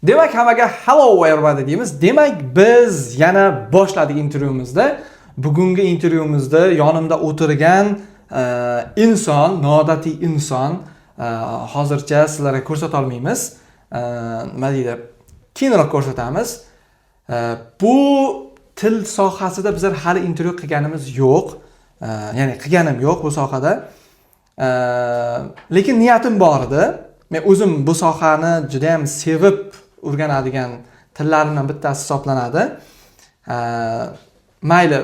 Demak, hammaga hello everybody deymiz. Demak, biz yana boshladik intervyumizda. Bugungi intervyumizda yonimda o'tirgan inson, noodatiy inson, hozircha sizlarga ko'rsata olmaymiz. Nima deydi? Keyinroq ko'rsatamiz. Bu til sohasida bizlar hali intervyu qilganimiz yo'q. Ya'ni qilganim yo'q bu sohada. Lekin niyatim bor edi. Men o'zim bu sohani juda ham sevib o'rganadigan tillarimdan bittasi hisoblanadi. Mayli,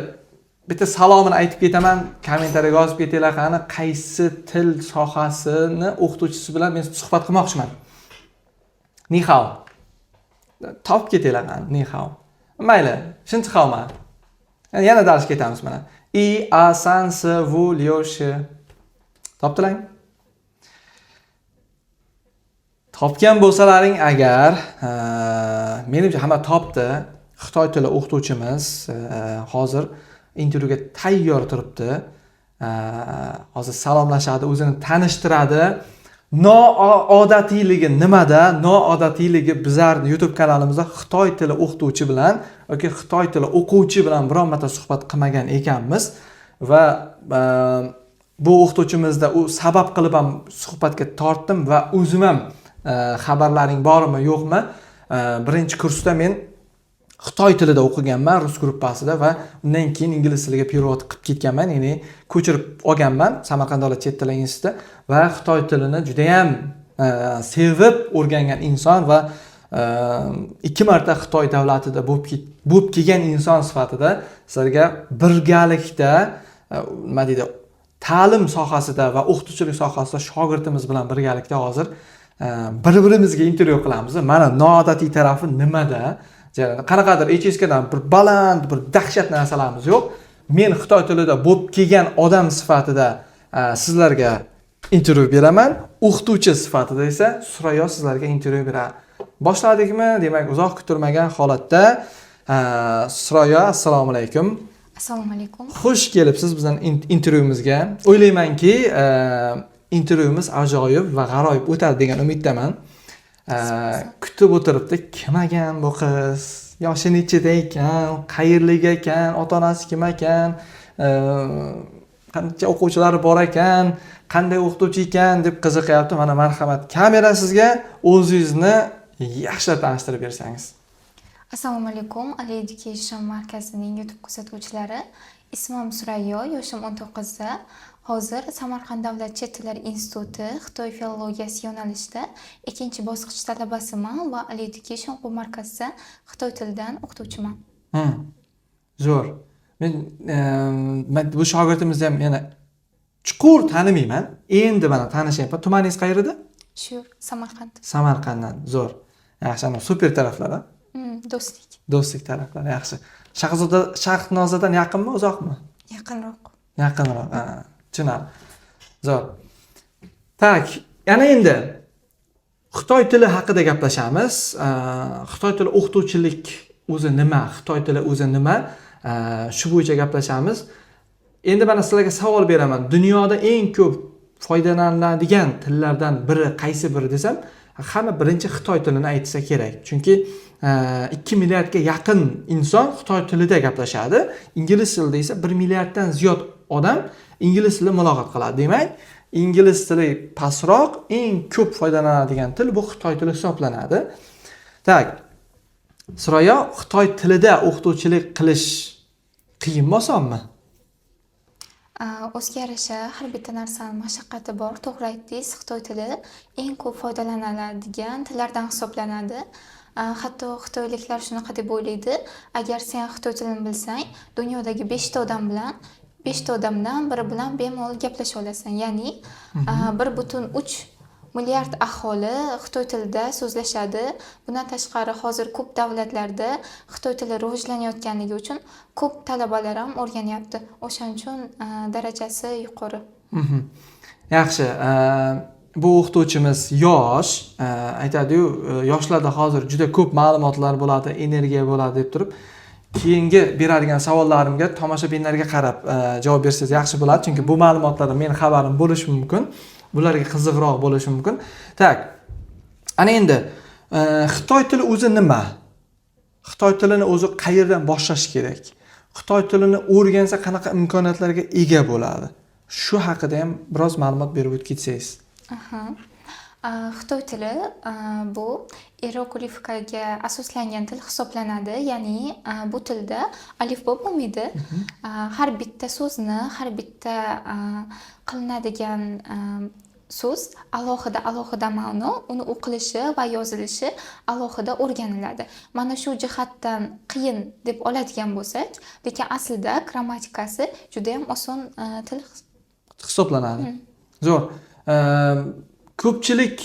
bitta salomini aytib ketaman, kommentariyaga yozib ketinglar qani qaysi til sohasini o'qituvchisi bilan men suhbat qilmoqchiman. Ni hao. Topib ketinglar qani, ni hao. Mayli, shuncha xavma. Yana dars ketamiz mana. I a san se vu liu shi. Topdilar? Topgan bo'lsalaring agar, menimcha hamma topdi. Xitoy tili o'qituvchimiz hozir intervyuga tayyor turibdi. Hozir salomlashadi, o'zini tanishtiradi. Noodatiyligi nimada? Noodatiyligi bizlar YouTube kanalimizda Xitoy tili o'qituvchi bilan yoki Xitoy tili o'quvchi bilan biron marta suhbat qilmagan ekanmiz va bu o'qituvchimizda u sabab qilib ham suhbatga tortdim va o'zim ham xabarlaring bormi yo'qmi? Birinchi kursda men Xitoy tilida o'qiganman, rus gruppasida va undan keyin ingliz tiliga перевод qilib ketganman, ya'ni ko'chirib olganman Samarqand davlat chet tili institutida va Xitoy tilini juda ham sevib o'rgangan inson va 2 marta Xitoy davlatida bo'lib kelgan inson sifatida sizlarga birgalikda nima deydi, ta'lim sohasida va o'qituvchilik sohasida shogirdimiz bilan birgalikda hozir bir-birimizga intervyu qilamiz. Mana noodatiy tarafi nimada? Qanaqadir HSKdan bir baland, bir dahshat narsalarimiz yo'q. Men Xitoy tilida bo'lib kelgan odam sifatida sizlarga intervyu beraman. O'qituvchi sifatida esa Surayyo sizlarga intervyu beradi. Boshladikmi? Demak, uzoq kutilmagan holatda Surayyo, assalomu alaykum. Assalomu alaykum. Xush kelibsiz bizning intervyumizga. O'ylaymanki, intervyumiz ajoyib va g'aroyib o'tadi degan umiddaman. Kutib o'tiribdi, kim ekan bu qiz? Yoshi nechida ekan? Qayerlik ekan? Ota-onasi kim ekan? Qancha o'quvchilari bor ekan? Qanday o'qituvchi ekan deb qiziqyapti. Mana marhamat, kamera sizga, o'zingizni yaxshilab tanishtirib bersangiz. Assalomu alaykum, Ali Education markazining YouTube kuzatuvchilari. Ismim Surayyo, yoshim 19 da. Hozir Samarqand davlat chet tillar instituti Xitoy filologiyasi yo'nalishida 2-bosqich talabasiman va Ali Education o'quv markazida Xitoy tilidan o'qituvchiman. Zo'r. Men bu shogirdimizni ham yana chuqur tanimayman. Endi mana tanishyapman. Tumaningiz qayerda? Shu Samarqand. Samarqanddan. Zo'r. Yaxshi, super taraflar. Do'stlik. Do'stlik taraflari yaxshi. Shahnozadan yaqinmi, uzoqmi? Yaqinroq. Yaqinroq. Tushunarli. Zo'r. Tak, yana endi Xitoy tili haqida gaplashamiz. Xitoy tili o'qituvchilik o'zi nima? Xitoy tili o'zi nima? Shu bo'yicha gaplashamiz. Endi mana sizlarga savol beraman. Dunyoda eng ko'p foydalaniladigan tillardan biri qaysi biri desam, hamma birinchi Xitoy tilini aytsa kerak. Chunki 2 milliardga yaqin inson Xitoy tilida gaplashadi. Ingliz tilida esa 1 milliarddan ziyod odam ingliz tilida muloqot qiladi. Demak, ingliz tili pastroq, eng ko'p foydalanadigan til bu Xitoy tili hisoblanadi. Tak. Surayyo, Xitoy tilida o'qituvchilik qilish qiyinmi, osonmi? O'ziga yarasha har bitta narsaning mashaqqati bor. To'g'ri aytdingiz, Xitoy tili eng ko'p foydalaniladigan tillardan hisoblanadi. Hatto xitoyliklar shunaqa deb o'ylaydi, agar sen Xitoy tilini bilsang, dunyodagi 5 ta odamdan biri bilan bemalol gaplasha olasan. Ya'ni 1.3 milliard aholi Xitoy tilida so'zlashadi. Bundan tashqari hozir ko'p davlatlarda Xitoy tili rivojlanayotganligi uchun ko'p talabalar ham o'rganyapti. O'shaning uchun darajasi yuqori. Yaxshi. Bu o'qituvchimiz yosh, aytadi-yu, yoshlarda hozir juda ko'p ma'lumotlar bo'ladi, energiya bo'ladi deb turib, keyingi beradigan savollarimga tomoshabinlarga qarab javob bersangiz yaxshi bo'ladi, chunki bu ma'lumotlardan men xabarim bo'lishi mumkin, bularga qiziqroq bo'lishi mumkin. Tak. Ana endi Xitoy tili o'zi nima? Xitoy tilini o'zi qayerdan boshlash kerak? Xitoy tilini o'rgansa qanaqa imkoniyatlarga ega bo'ladi? Shu haqida ham biroz ma'lumot berib o'tib ketsangiz. Aha. Xitoy tili bu iyeroglifikaga asoslangan til hisoblanadi. Ya'ni bu tilda alifbo bo'lmaydi. Har bitta so'zni, har bitta qilinadigan so'z alohida ma'no, uni o'qilishi va yozilishi alohida o'rganiladi. Mana shu jihatdan qiyin deb oladigan bo'lsak, lekin aslida grammatikasi juda ham oson til hisoblanadi. Zo'r. Ko'pchilik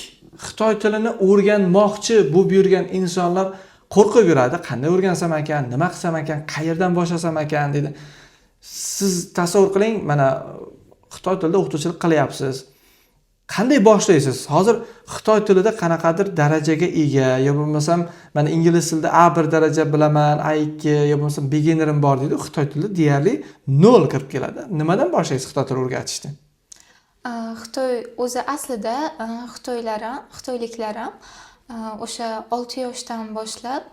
Xitoy tilini o'rganmoqchi bo'lib yurgan insonlar qo'rqib yuradi. Qanday o'rgansam ekan, nima qilsam ekan, qayerdan boshlasam ekan deydi. Siz tasavvur qiling, mana Xitoy tilida o'qituvchilik qilyapsiz. Qanday boshlaysiz? Hozir Xitoy tilida qanaqadir darajaga ega, yo bo'lmasam, mana ingliz tilida A1 daraja bilaman, A2 yo bo'lmasam beginnerim bor deydi. Xitoy tilida deyarli 0 kirib keladi. Nimadan boshlaysiz Xitoy tilini o'rgatishni? Xitoy o'zi aslida xitoyliklar ham o'sha 6 yoshdan boshlab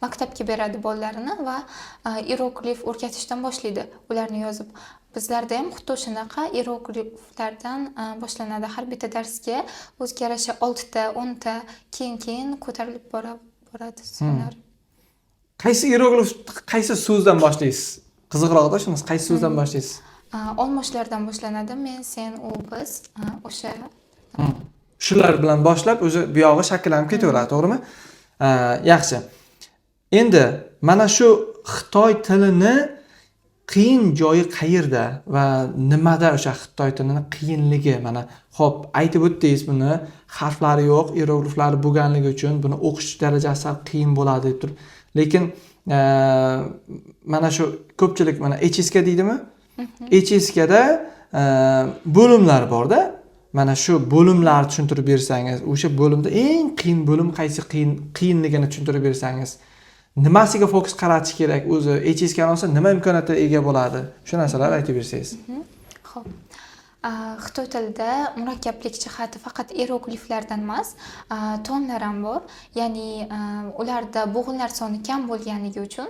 maktabga beradi bolalarini va iyeroglif o'rgatishdan boshlaydi. Ularni yozib. Bizlarda ham xuddi shunaqa iyerogliflardan boshlanadi. Har bitta darsga o'ziga yarasha 6 ta, 10 ta, keyin ko'tarilib boradi sonlar. Qaysi iyeroglif, qaysi so'zdan boshlaysiz? Qiziqroqda shunisi, qaysi so'zdan boshlaysiz? Olmoshlardan boshlanadi. Men, sen, u, biz o'sha shular bilan boshlab o'zi bu yog'i shakllanib ketaveradi, to'g'rimi? Yaxshi. Endi mana shu Xitoy tilini qiyin joyi qayerda va nimada o'sha Xitoy tilining qiyinligi? Mana xo'p, aytib o'tdingiz buni, harflari yo'q, iyerogliflari bo'lganligi uchun buni o'qish darajasi qiyin bo'ladi deb turib. Lekin mana shu ko'pchilik mana HSK deydimi? HSKda bo'limlar bor-da. Mana shu bo'limlarni tushuntirib bersangiz, o'sha bo'limda eng qiyin bo'lim qaysi qiyinligini tushuntirib bersangiz, nimasiga fokus qaratish kerak, o'zi HSK olsa nima imkoniyatga ega bo'ladi? Shu narsalarni aytib bersangiz. Xo'p. Xitoy tilida murakkablik jihati faqat iyerogliflardan emas, tonlar ham bor. Ya'ni ularda bo'g'inlar soni kam bo'lganligi uchun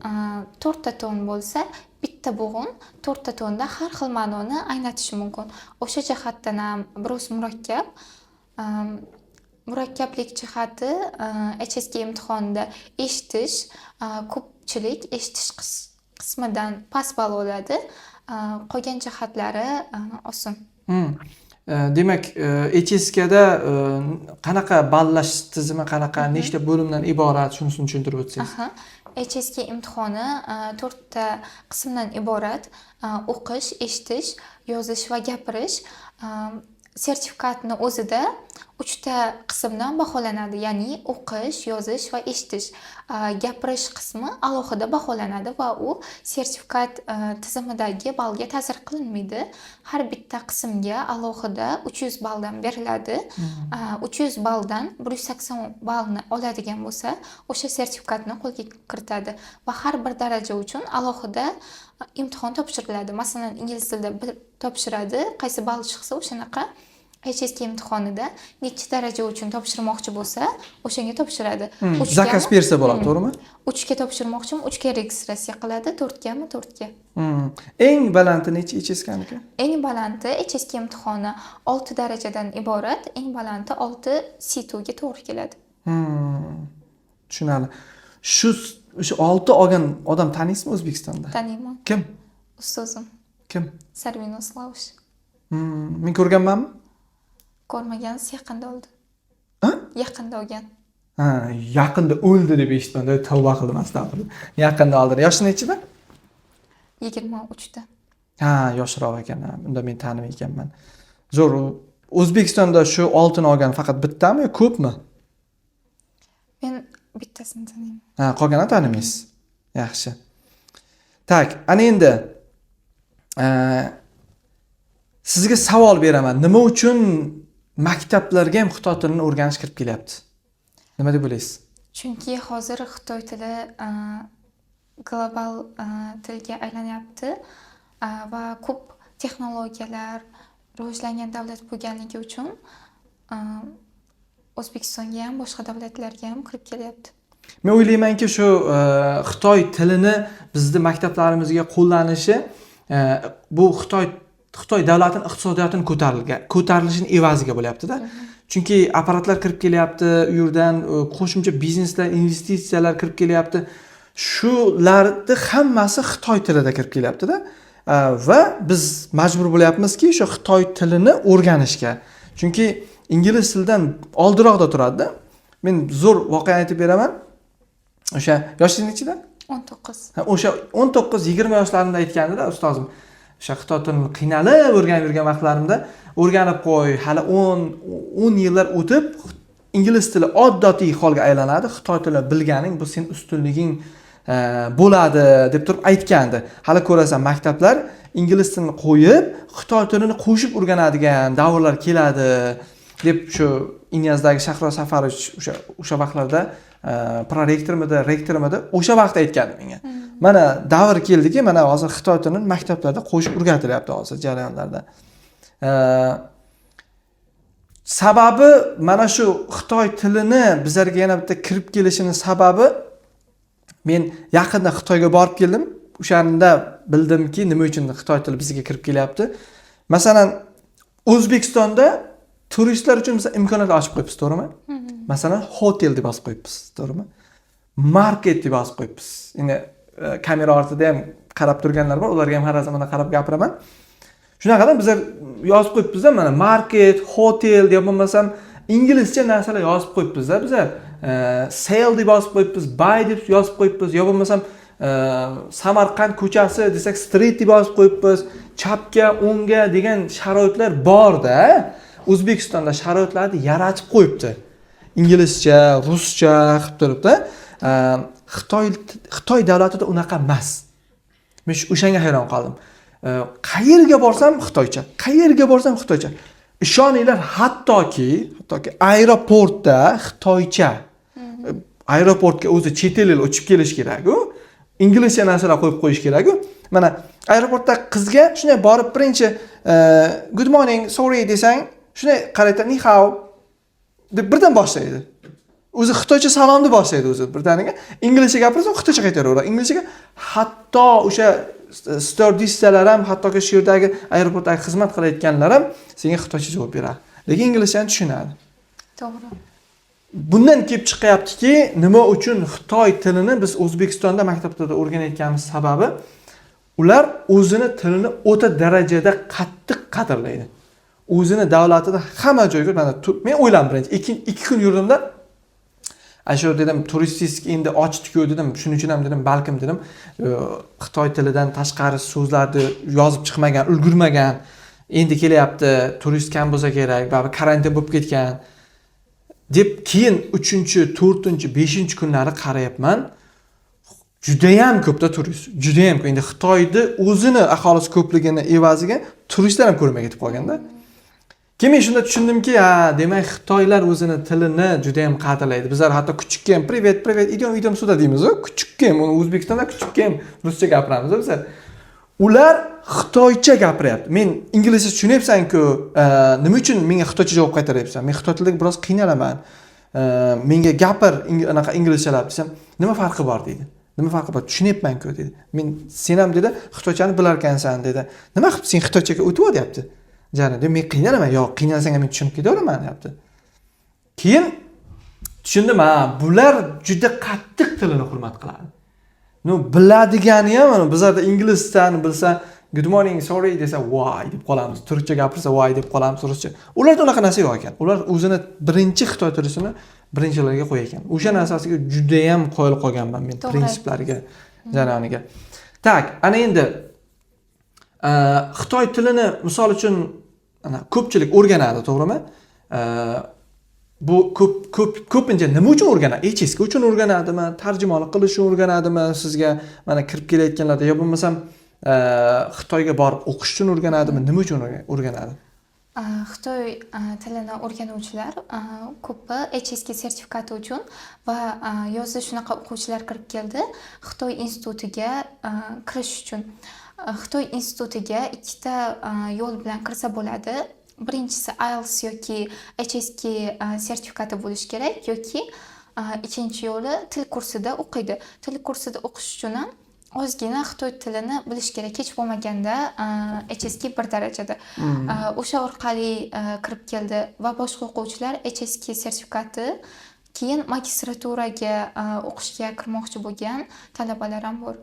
4 ta ton bo'lsa, bitta bo'g'in 4 ta tonda har xil ma'noni anglatishi mumkin. O'sha jihatdan ham biroz murakkab. Murakkablik jihati HSK imtihonida eshitish, ko'pchilik eshitish qismidan past ball oladi. Qolgan jihatlari oson. Demak, HSKda qanaqa ballash tizimi, qanaqa nechta bo'limdan iborat, shunisini tushuntirib o'tsangiz. HSK imtihoni 4 ta qismdan iborat. O'qish, eshitish, yozish va gapirish. Sertifikatni o'zida 3 ta qismdan baholanadi. Ya'ni o'qish, yozish va eshitish. Gapirish qismi alohida baholanadi va u sertifikat tizimidagi ballga ta'sir qilinmaydi. Har bitta qismga alohida 300 balldan beriladi. 300 balldan 180 ballni oladigan bo'lsa, o'sha sertifikatni qo'lga kiritadi va har bir daraja uchun alohida imtihon topshiriladi. Masalan, ingliz tilida topshiradi, qaysi ball chiqsa o'shanaqa HSK imtihonida necha daraja uchun topshirmoqchi bo'lsa, o'shanga topshiradi. Zakaz bersa bo'ladi, to'g'rimi? 3 ga topshirmoqchimi, 3 ga registratsiya qiladi, 4 gami, 4 ga. Eng balandi necha HSK-niki? Eng balandi HSK imtihoni 6 darajadan iborat, eng balandi 6 C2 ga to'g'ri keladi. Tushunarli. O'sha 6 olgan odam taniysizmi O'zbekistonda? Taniyman. Kim? Ustozim. Kim? Sarvino Slavish. Men ko'rganmanmi? Ko'rmagansiz, yaqinda o'ldi. Yaqinda olgan. Yaqinda o'ldi deb eshitdim. Tavba qildim, astag'firullah. Yaqinda oldi. Yoshi nechida? 23 da. Yoshroq ekan. Unda men tanimay ekanman. Zo'r. O'zbekistonda shu oltin olgan faqat bittami yo ko'pmi? Men bittasini taniyman. Qolganini tanimaysiz. Yaxshi. Tak, ana endi sizga savol beraman. Nima uchun maktablarga ham Xitoy tilini o'rganish kirib kelyapti? Nima deb o'ylaysiz? Chunki hozir Xitoy tili global tilga aylanyapti va ko'p texnologiyalar rivojlangan davlat bo'lganligi uchun O'zbekistonga ham, boshqa davlatlarga ham kirib kelyapti. Men o'ylaymanki, shu Xitoy tilini bizning maktablarimizga qo'llanishi bu Xitoy davlatining iqtisodiyotini ko'tarilishining evaziga bo'lyapti-da. Chunki apparatlar kirib kelyapti, u yerdan qo'shimcha bizneslar, investitsiyalar kirib kelyapti. Shularni hammasi Xitoy tilida kirib kelyapti-da. Va biz majbur bo'lyapmizki, shu Xitoy tilini o'rganishga. Chunki ingliz tilidan oldiroqda turadi-da. Men zo'r voqea aytib beraman. O'sha yoshingiz nechida? 19. O'sha 19-20 yoshlarimda aytgandida ustozim, o'sha Xitoy tilini qiynalib o'rganib yurgan vaqtlarimda o'rganib qo'y, hali 10 yillar o'tib ingliz tili odatiy holga aylanadi. Xitoy tilini bilganing bu sen ustunliging bo'ladi deb turib aytgandi. Hali ko'rasan maktablar ingliz tilini qo'yib, Xitoy tilini qo'shib o'rganadigan davrlar keladi deb shu Inyazdagi Shahro Safarovich o'sha vaqtlarda prorektormidi, rektormidi o'sha vaqtda aytgandi menga. Mana davr keldiki, mana hozir Xitoy tilini maktablarda qo'shib o'rgatilyapti hozir jarayonlarda. Sababi mana shu Xitoy tilini bizlarga yana bitta kirib kelishining sababi, men yaqinda Xitoyga borib keldim. O'shanda bildimki, nima uchun Xitoy tili bizga kirib kelyapti. Masalan, O'zbekistonda turistlar uchun biz imkoniyatlar ochib qo'yibmiz, to'g'rimi? Masalan, hotel deb yozib qo'yibmiz, to'g'rimi? Market deb yozib qo'yibmiz. Endi kamera ortida ham qarab turganlar bor, ularga ham har zamon qarab gapiraman. Shunaqadan bizlar yozib qo'yibmiz-da, mana market, hotel deb bo'lmasam inglizcha narsalar yozib qo'yibmiz-da bizlar. Sale deb yozib qo'yibmiz, buy deb yozib qo'yibmiz, yo bo'lmasam Samarqand ko'chasi desak street deb yozib qo'yibmiz, chapga, o'ngga degan sharoitlar bor-da. O'zbekistonda sharoitlarni yaratib qo'yibdi. Inglizcha, ruscha qilib turibdi. Xitoy davlatida unaqa emas. Men o'shanga hayron qoldim. Qayerga borsam Xitoycha, qayerga borsam Xitoycha. Ishoninglar, hattoki aeroportda Xitoycha. Aeroportga o'zi chet ellik uchib kelish kerak-ku. Inglizcha narsalar qo'yib qo'yish kerak-ku. Mana aeroportda qizga shunday borib birinchi good morning, sorry desang, shunday qaraydi, ni hao deb birdan boshlaydi. O'zi Xitoycha salomni boshlaydi o'zi birdaniga. Inglizcha gapirsa, Xitoycha qaytaraveradi. Inglizchaga hatto o'sha stewardessalar ham, hattoki shu yerdagi aeroportdagi xizmat qilayotganlar ham senga Xitoycha javob beradi. Lekin inglizchani tushunadi. To'g'ri. Bundan kelib chiqyaptiki, nima uchun Xitoy tilini biz O'zbekistonda maktablarda o'rganayotganimiz sababi, ular o'zini tilini o'ta darajada qattiq qadrlaydi. O'zini davlatida hamma joyga, mana men o'yladim birinchi 2 kun yurdimda, shu dedim turistik endi ochdik-ku dedim, shuning uchun ham dedim, balkim dedim, Xitoy tilidan tashqari so'zlarni yozib chiqmagan, ulgurmagan, endi kelyapti, turist kam bo'lsa kerak, baribir karantin bo'lib ketgan deb keyin 3-4, 5-kunlari qarayapman. Juda ham ko'pda turist, juda ham ko'p. Endi Xitoyni o'zini aholisi ko'pligini evaziga turistlar ham ko'rmay ketib qolganda. Keyin shunda tushundimki, demak Xitoylar o'zini tilini juda ham qadrlaydi. Bizlar hatto kuchukkem, privet, idem sуда deymiz-ku. Kuchukkem, uni O'zbekistonda kuchukkem ruscha gapiramiz bizlar. Ular Xitoycha gapiryapti. Men inglizcha tushunyapsan-ku, nima uchun menga Xitoycha javob qaytaryapsan? Men Xitoy tilida biroz qiynalaman. Menga gapir anaqa inglizchalab desam, nima farqi bor deydi. Nima farqi bor? Tushunyapman-ku dedi. Men sen ham dedi, Xitoychani bilar ekansan dedi. Nima qilib sen Xitoychaga o'tib o'tyapti? Jani, men qiynalaman. Yo'q, qiynalsang men tushunib ketaveraman deyapti. Keyin tushundim, bular juda qattiq tilini hurmat qiladi. Biladigani ham bizlarda ingliz tilini bilsa, good morning, sorry desa why deb qolamiz. Turkcha gapirsa why deb qolamiz ruscha. Ularda unaqa narsa yo'q ekan. Ular o'zini birinchi Xitoy tilisini birinchilarga qo'ygan ekan. O'sha narsasiga juda ham qoyil qolganman men prinsiplariga, jarayoniga. Tak, ana endi Xitoy tilini misol uchun ko'pchilik o'rganadi, to'g'rimi? Bu ko'pincha nima uchun o'rganadi? HSK uchun o'rganadimi? Tarjimonlik qilish uchun o'rganadimi? Sizga mana kirib kelayotganlarda yo bo'lmasam Xitoyga borib o'qish uchun o'rganadimi? Nima uchun o'rganadi? Xitoy tilini o'rganuvchilar ko'pi HSK sertifikati uchun va yozda shunaqa o'quvchilar kirib keldi. Xitoy institutiga kirish uchun. Xitoy institutiga ikkita yo'l bilan kirsa bo'ladi. birinchisi IELTS yoki HSK sertifikati bo'lishi kerak yoki ikkinchi yo'li til kursida o'qiydi. Til kursida o'qish uchun ham ozgina xitoy tilini bilish kerak. Hech bo'lmaganda HSK 1 darajada. O'sha orqali kirib keldi va boshqa o'quvchilar HSK sertifikati keyin magistraturaga o'qishga kirmoqchi bo'lgan talabalar ham bor.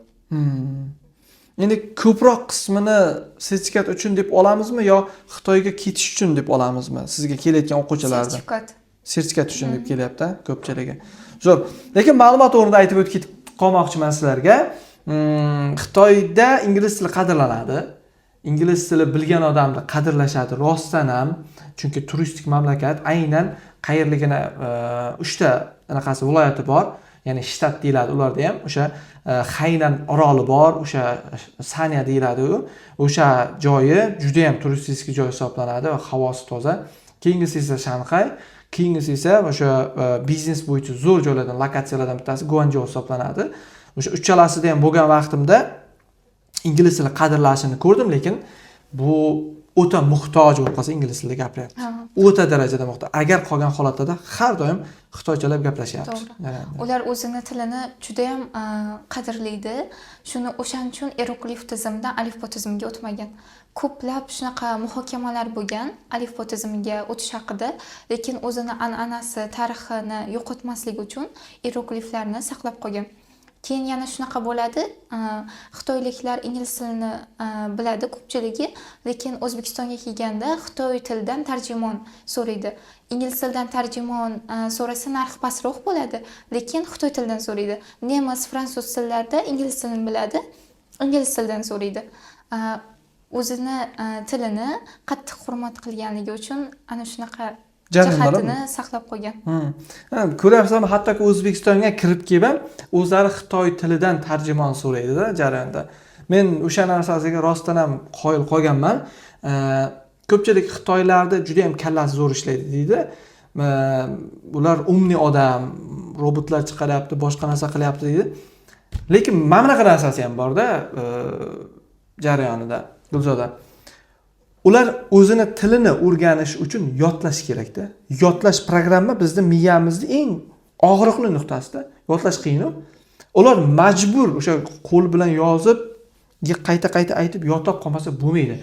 Endi ko'proq qismini sertifikat uchun deb olamizmi yo Xitoyga ketish uchun deb olamizmi? Sizga kelayotgan o'quvchilardan. Sertifikat uchun deb kelyapti ko'pchiligi. Zo'r. Lekin ma'lumot o'rnida aytib o'tib ketib qolmoqchiman sizlarga. Xitoyda ingliz tili qadrlanadi. Ingliz tili bilgan odamni qadrlashadi rostdan ham, chunki turistik mamlakat. Aynan qayerligini 3 ta anaqasi viloyati bor. Ya'ni shtat deyiladi ularda ham. O'sha Haynan oroli bor, o'sha Sanya deyiladi u. O'sha joyi juda ham turistik joy hisoblanadi va havosi toza. Keyingisi esa Shanxay, keyingisi esa o'sha biznes bo'yicha zo'r joylardan, lokatsiyalardan bittasi Guanzhou hisoblanadi. O'sha uchalasida ham bo'lgan vaqtimda ingliz tili qadrlashini ko'rdim, lekin bu o'ta muhtoj bo'lib qolsa ingliz tilida gapiryapti. O'ta darajada muhtoj. Agar qolgan holatda har doim xitoychalab gaplashyapti. Ular o'zini tilini juda ham qadrlaydi. Shuni o'shaning uchun hieroglif tizimdan alifbo tizimiga o'tmagan. Ko'plab shunaqa muhokamalar bo'lgan alifbo tizimiga o'tish haqida, lekin o'zini an'anasi, tarixini yo'qotmaslik uchun hierogliflarni saqlab qolgan. Keyin yana shunaqa bo'ladi, xitoyliklar ingliz tilini biladi ko'pchiligi, lekin O'zbekistonga kelganda xitoy tilidan tarjimon so'raydi. Ingliz tilidan tarjimon so'rasa narxi pastroq bo'ladi, lekin xitoy tilidan so'raydi. Nemis, fransuz tillarida ingliz tilini biladi, ingliz tilidan so'raydi. O'zini tilini qattiq hurmat qilganligi uchun ana shunaqa jihatini saqlab qo'ygan. Ko'ryapsizmi, hattoki O'zbekistonga kirib kelib ham o'zlari xitoy tilidan tarjimon so'raydi-da jarayonda. Men o'sha narsasiga rostdan ham qoyil qolganman. Ko'pchilik xitoylarda juda ham kallasi zo'r ishlaydi deydi. Ular umniy odam, robotlar chiqaryapti, boshqa narsa qilyapti deydi. Lekin mana bunaqa narsasi ham bor-da jarayonida. Gulzoda. Ular o'zini tilini o'rganish uchun yodlash kerak-da. Yodlash programma bizning miyamizning eng og'riqli nuqtasida. Yodlash qiyin-ku. Ular majbur o'sha qo'l bilan yozib, qayta-qayta aytib yodlab qolmasa bo'lmaydi.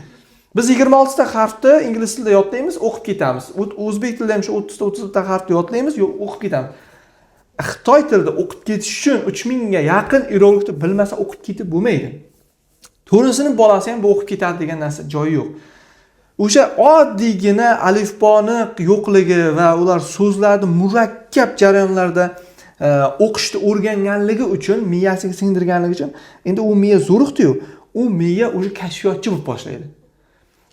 Biz 26 ta harfni ingliz tilida yodlaymiz, o'qib ketamiz. O'zbek tilida ham shu 30 ta 30 ta harfni yodlaymiz, o'qib ketamiz. Xitoy tilida o'qib ketish uchun 3000 ga yaqin hieroglifni bilmasa o'qib ketib bo'lmaydi. To'g'risini bolasi ham bu o'qib ketadi degan narsa joyi yo'q. O'sha oddiygina alifboni yo'qligi va ular so'zlarni murakkab jarayonlarda o'qishni o'rganganligi uchun, miyasiga singdirganligi uchun, endi u miya zo'riqdi-yu, u miya o'sha kashfiyotchi bo'lib boshlaydi.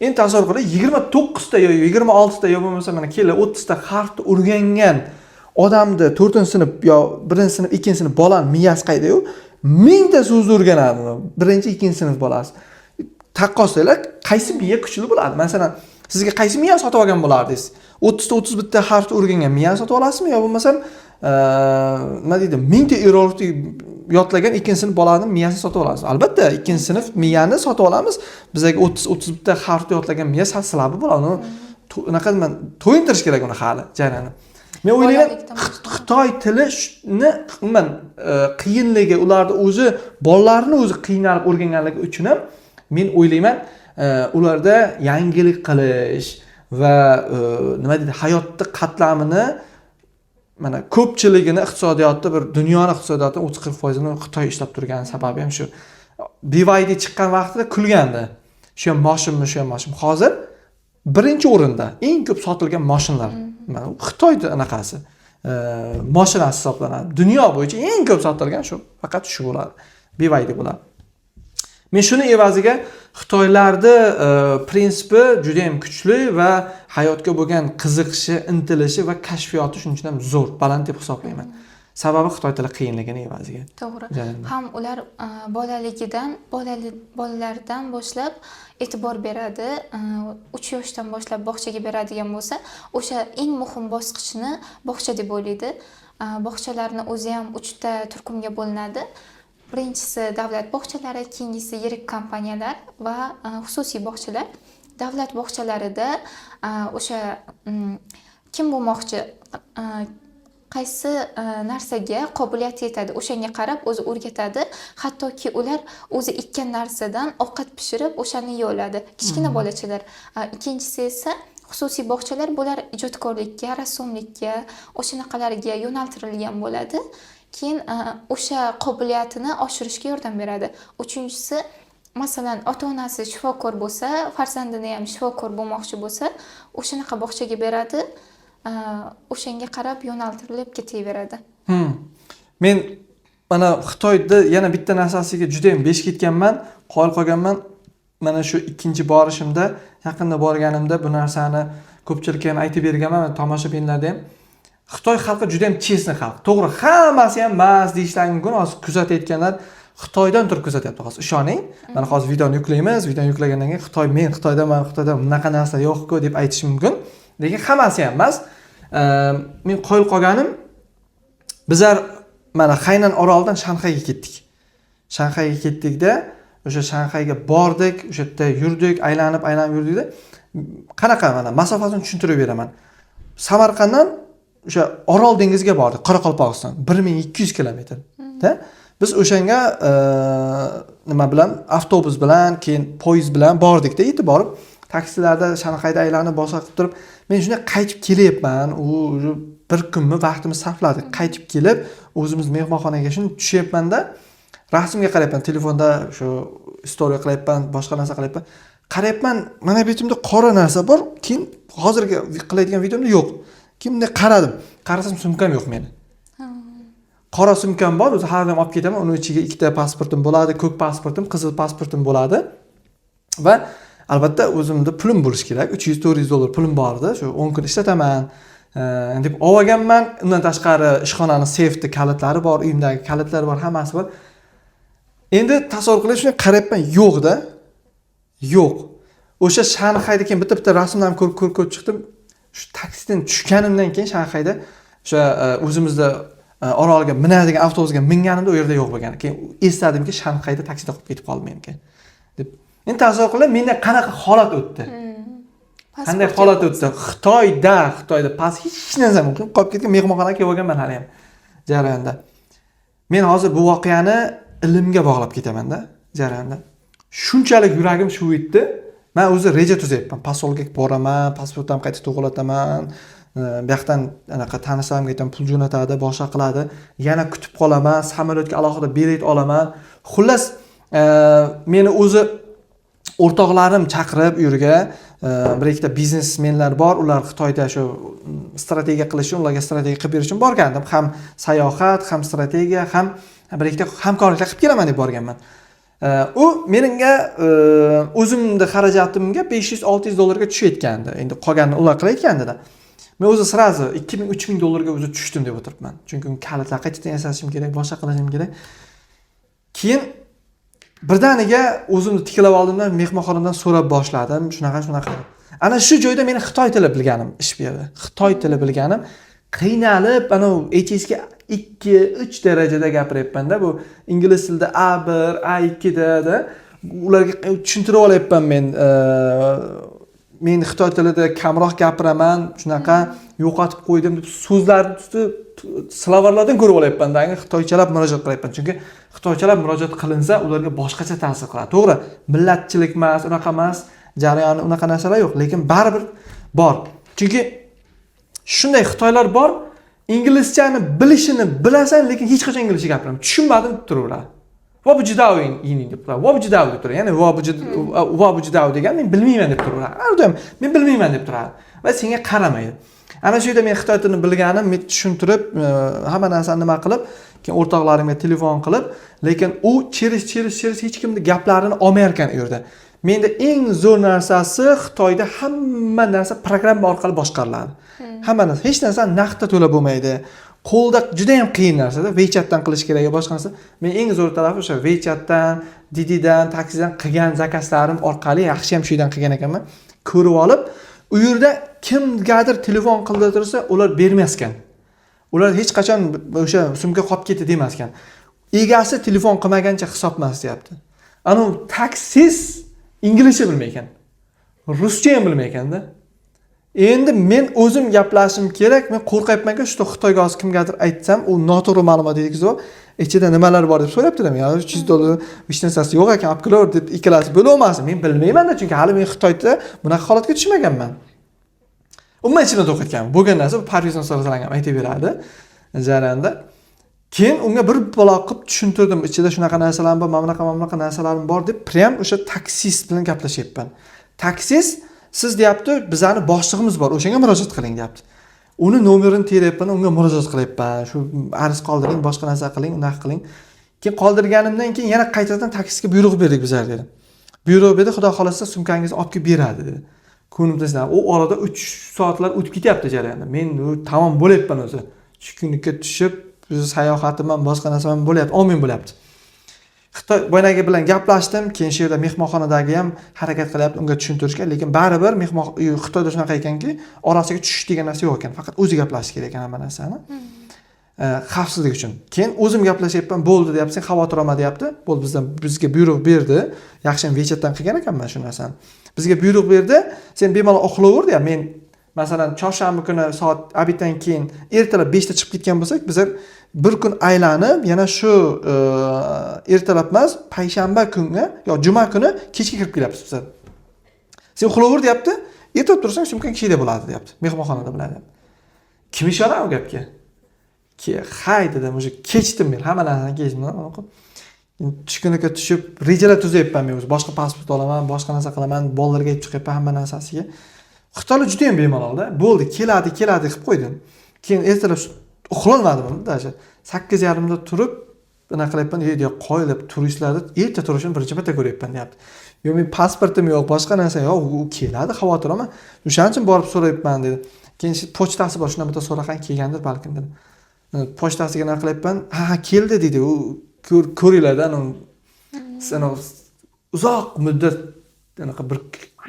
Endi tasavvur qiling, 29 ta yo 26 ta yo bo'lmasa mana kela 30 ta harfni o'rgangan odamni 4-sinf yo 1-sinf, 2-sinf bolani miyasi qayda-yu, 1000 ta so'z o'rganadi 1-2-sinf bolasi. Taqqosanglar, qaysi miya kuchli bo'ladi? Masalan, sizga qaysi miya sotib olgan bo'lardingiz? 30 ta 31 ta harfni o'rgangan miya sotib olasizmi yo bo'lmasa nima deydi, 1000 ta hieroglifni yodlagan 2-sinf bolaning miyasini sotib olasiz. Albatta, 2-sinf miyani sotib olamiz. Bizga 30-31 ta harfni yodlagan miya saslab bo'ladi. Unaqa nima to'yintirish kerak uni hali jarayonni. Men o'ylayman, Xitoy tilini umuman qiyinligi, ularni o'zi bolalarni o'zi qiynalib o'rganganligi uchun ham men o'ylayman, ularda yangilik qilish va nima deydi, hayotni qatlamini mana ko'pchiligini iqtisodiyotda bir dunyoni iqtisodiyotining 30-40% ni Xitoy ishlab turgani sababi ham shu. BYD chiqqan vaqtida kulgandi. Shu ham mashinmi, shu ham mashin. Hozir birinchi o'rinda eng ko'p sotilgan mashinlar. Mana Xitoyda anaqasi. Mashinasi hisoblanadi. Dunyo bo'yicha eng ko'p sotilgan shu, faqat shu bo'ladi. BYD bo'ladi. Men shuni evaziga Xitoylarda prinsipi juda ham kuchli va hayotga bo'lgan qiziqishi, intilishi va kashfiyoti shuncha ham zo'r, baland deb hisoblayman. Sababi Xitoy tili qiyinligini evaziga. To'g'ri. Ham ular bolalardan boshlab e'tibor beradi. 3 yoshdan boshlab bog'chaga beradigan bo'lsa, o'sha eng muhim bosqichni bog'cha deb o'ylaydi. Bog'chalarning o'zi ham 3 ta turkumga bo'linadi. Birinchisi davlat bog'chalari, keyingisi yirik kompaniyalar va xususiy bog'chalar. davlat bog'chalarida o'sha kim bo'lmoqchi, qaysi narsaga qobiliyati yetadi, o'shanga qarab o'zi o'rgatadi. Hattoki ular o'zi ekkan narsadan ovqat pishirib o'shani yey oladi. Kichkina bolachalar. Ikkinchisi esa xususiy bog'chalar, bular ijodkorlikka, rassomlikka, o'shanaqalarga yo'naltirilgan bo'ladi. Keyin o'sha qobiliyatini oshirishga yordam beradi. Uchinchisi, masalan, ota-onasi shifokor bo'lsa, farzandini ham shifokor bo'lmoqchi bo'lsa, o'shanaqa bog'chaga beradi. O'shanga qarab yo'naltirilib ketaveradi. Men mana Xitoyda yana bitta narsasiga juda ham besh ketganman, qoyil qolganman. Mana shu ikkinchi borishimda, yaqinda borganimda bu narsani ko'pchilikka ham aytib berganman, tomoshabinlarda ham. Xitoy xalqi juda ham chesni xalq. To'g'ri, hammasi ham mas deyishlari mumkin. Hozir kuzatayotganlar Xitoydan turib kuzatyapti, hozir ishoning. Mana hozir videoni yuklaymiz, videoni yuklagandan keyin men Xitoydaman, bunaqa narsa yo'q-ku deb aytish mumkin. Lekin hammasi ham emas. Men qoyil qolganim, bizlar mana Haynan orolidan Shanxayga ketdik. Shanxayga ketdikda, o'sha Shanxayga bordik, o'sha yerda yurdik, aylanib yurdikda, qanaqa mana masofasini tushuntirib beraman. Samarqanddan o'sha Orol dengiziga bordik, Qoraqalpog'iston, 1200 kilometr. Biz o'shanga nima bilan, avtobus bilan, keyin poyezd bilan bordikda, yetib borib, taksilarda Shanxayda aylanib boshqa qilib turib, men shunday qaytib kelyapman. U bir kunmi vaqtimiz sarfladik. Qaytib kelib, o'zimiz mehmonxonaga shuni tushyapman-da, rasmga qarayapman, telefonda shu story qilyapman, boshqa narsa qilyapman. Qarayapman, mana bu yetimda qora narsa bor, keyin hozirgi qilayotgan videomda yo'q. Kimda qaradim, qarasam sumkam yo'q meni. Qora sumkam bor, o'zi har doim olib ketaman. Uning ichiga ikkita pasportim bo'ladi, ko'k pasportim, qizil pasportim bo'ladi. Va albatta o'zimda pulim bo'lishi kerak. 300-400 dollar pulim bor edi. Shu 10 kun ishlataman deb olganman. Undan tashqari ishxonani safety kalitlari bor, uyimdagi kalitlar bor, hammasi bor. Endi tasavvur qiling, shuni qarayapman, yo'q-da. Yo'q. O'sha Shanxayda keyin bitta rasmlarni ko'rib chiqdim. Shu taksidan tushganimdan keyin Shanxayda o'sha o'zimizda Orolga minadigan avtobusga minganimda u yerda yo'q bo'lgan. Keyin esladimki, Shanxayda taksida qolib ketib qoldim men keyin. Deb. Endi tasavvur qiling, menda qanaqa holat o'tdi? Qanday holat o'tdi? Xitoyda pas hech narsa mumkin. Qolib ketgan mehmonxonaga kelib olganman hali ham jarayonda. Men hozir bu voqeani ilmga bog'lab ketaman-da jarayonda. Shunchalik yuragim shuv etdi. Men o'zi reja tuzyapman. Posolga boraman, pasportim qayta to'g'rilataman. Bu yoqdan anaqa tanishlarga aytaman, pul jo'natadi, boshqa qiladi. Yana kutib qolaman, samolyotga alohida bilet olaman. Xullas, meni o'zi o'rtoqlarim chaqirib uyga bir ikkita biznesmenlar bor, ular Xitoyda shu strategiya qilish uchun, ularga strategiya qilib berish uchun borgandim. Ham sayohat, ham strategiya, ham bir ikkita hamkorliklar qilib kelaman deb borganman. U menga o'zimning xarajatimga 500-600 dollarga tushayotgandi. Endi qolganini ular qilayotgandi-da. Men o'zi sirazi 2000-3000 dollarga o'zi tushdim deb o'tiribman. Chunki kalitlar qaytadan yasashim kerak, boshqa qilishim kerak. Keyin birdaniga o'zimni tiklab oldimdan mehmonxonadan so'rab boshladim. Shunaqa. Ana shu joyda meni Xitoy tili bilganim ish berdi. Xitoy tili bilganim qiynalib, ana ATSga 2-3 darajada gapiryapman-da. Bu ingliz tilida A1, A2 da ularga tushuntirib olyapman men. Men Xitoy tilida kamroq gapiraman, shunaqa yo'qotib qo'ydim deb so'zlarni slovarlardan ko'rib olyapman-da. Xitoychalab murojaat qilyapman. Chunki xitoychalab murojaat qilinsa, ularga boshqacha ta'sir qiladi. To'g'ri, millatchilik emas, unaqa emas, jarayoni unaqa narsalar yo'q, lekin baribir bor. Chunki shunday Xitoylar bor, inglizchani bilishini bilasan, lekin hech qachon inglizcha gapirmaydi. Tushunmadim deb turaveradi. Vobujidao yini deb turadi. Vobujidao deb turadi. Ya'ni vobujidao degan men bilmayman deb turadi. Har men bilmayman deb turadi va senga qaramaydi. Ana shu yerda men Xitoy tilini bilganim, men tushuntirib, hamma narsani nima qilib, keyin o'rtoqlarimga telefon qilib, lekin u chirish hech kimning gaplarini olmayarkan u yerda. Menda eng zo'r narsasi Xitoyda hamma narsa programma orqali boshqariladi. Hamma narsa, hech narsa naqdda to'lab bo'lmaydi. Qo'lda juda ham qiyin narsada, WeChatdan qilish kerak boshqa narsa. Men eng zo'r tarafi o'sha WeChatdan, Dididan, taksidan qilgan zakazlarim orqali yaxshi ham shuydan qilgan ekanman. Ko'rib olib, u yerda kimgadir telefon qildirsa, ular bermaskan. Ular hech qachon o'sha sumka qolib ketdi demaskan. Egasi telefon qilmagancha hisobmas deyapti. Ana taksist inglizcha bilmaykan. ruscha ham bilmay ekanda. Endi men o'zim gaplashim kerak, men qo'rqayapman-ku, shu Xitoyga hozir kimgadir aytsam, u noto'g'ri ma'lumot yetkazib, ichida nimalar bor deb so'rayaptilar. Men $300 hech narsasi yo'q ekan, olib kelar deb ikkalasi bo'lolmasin. Men bilmayman-da, chunki hali men Xitoyda bunaqa holatga tushmaganman. Umuman ichimdan to'xtatganman. Bo'lgan narsa Parvizdan so'rasalangan aytib beradi jarayonda. Keyin unga bir baloq qilib tushuntirdim. Ichida shunaqa narsalar bor, mana bunaqa narsalarim bor deb, prям o'sha taksist bilan gaplashyapman. Taksist siz deyapti, bizani boshlig'imiz bor, o'shanga murojaat qiling deyapti. Uni nomerini teryapman, unga murojaat qilyapman. Shu arz qoldiring, boshqa narsa qiling, unaqa qiling. Keyin qoldirganimdan keyin yana qaytadan taksistga buyruq berdik bizlar dedi. Buyruq berdi, xudo xolasa sumkangizni olib kelib beradi dedi. Ko'nimda u orada 3 soatlar o'tib ketyapti jarayonda. Men tamom bo'layapman o'zi. Tushkunlikka tushib, sayohatim ham boshqa narsam ham bo'lyapti, omin bo'lyapti. Xitoy boyagi bilan gaplashdim, keyin shu yerda mehmonxonadagi ham harakat qilyapti unga tushuntirishga, lekin baribir Xitoyda shunaqa ekanki, orasiga tushish degan narsa yo'q ekan, faqat o'zi gaplashish kerak ekan hamma narsani. Xavfsizlik uchun. Keyin o'zim gaplashyapman, bo'ldi deyapti, sen xavotir olma deyapti. Bo'ldi, bizga buyruq berdi. Yaxshi ham vechatdan qilgan ekanman shu narsani. Bizga buyruq berdi, sen bemalol uxlaver deyapti. Men masalan chorshanba kuni soat obeddan keyin ertalab 5 ta chiqib ketgan bo'lsak, bizlar bir kun aylanib, yana shu ertalab emas, payshanba kuni yo juma kuni kechga kirib kelyapmiz bizlar. Sen uxlaver deyapti. Ertalab tursang, sumkang kishida bo'ladi deyapti. Mehmonxonada bo'ladi. Kim ishonadi u gapga? Hay dedim, o'sha kechdim men, hamma narsani kechdim. Tushkunlikka tushib, rejalar tuzyapman men o'zi. Boshqa pasport olaman, boshqa narsa qilaman, bolalarga aytib chiqyapman hamma narsasiga. Xitoylar juda ham bemalolda. Bo'ldi, keladi qilib qo'ydim. Keyin ertalab uxlolmadim даже. 8:30 da turib, bunaqa qilyapman, deydi, qoyilib turistlarni erta turishini birinchi marta ko'ryapman deyapti. Yo, men pasportim yo'q, boshqa narsa yo'q, u keladi, xavotir olma. O'shaning uchun borib so'rayapman dedi. Keyin pochtasi bor, shundan bitta so'ragan kelgandir balkim dedi. Pochtasiga nima qilyapman? Ha, keldi dedi. U ko'ringlardan u uzoq muddat anaqa bir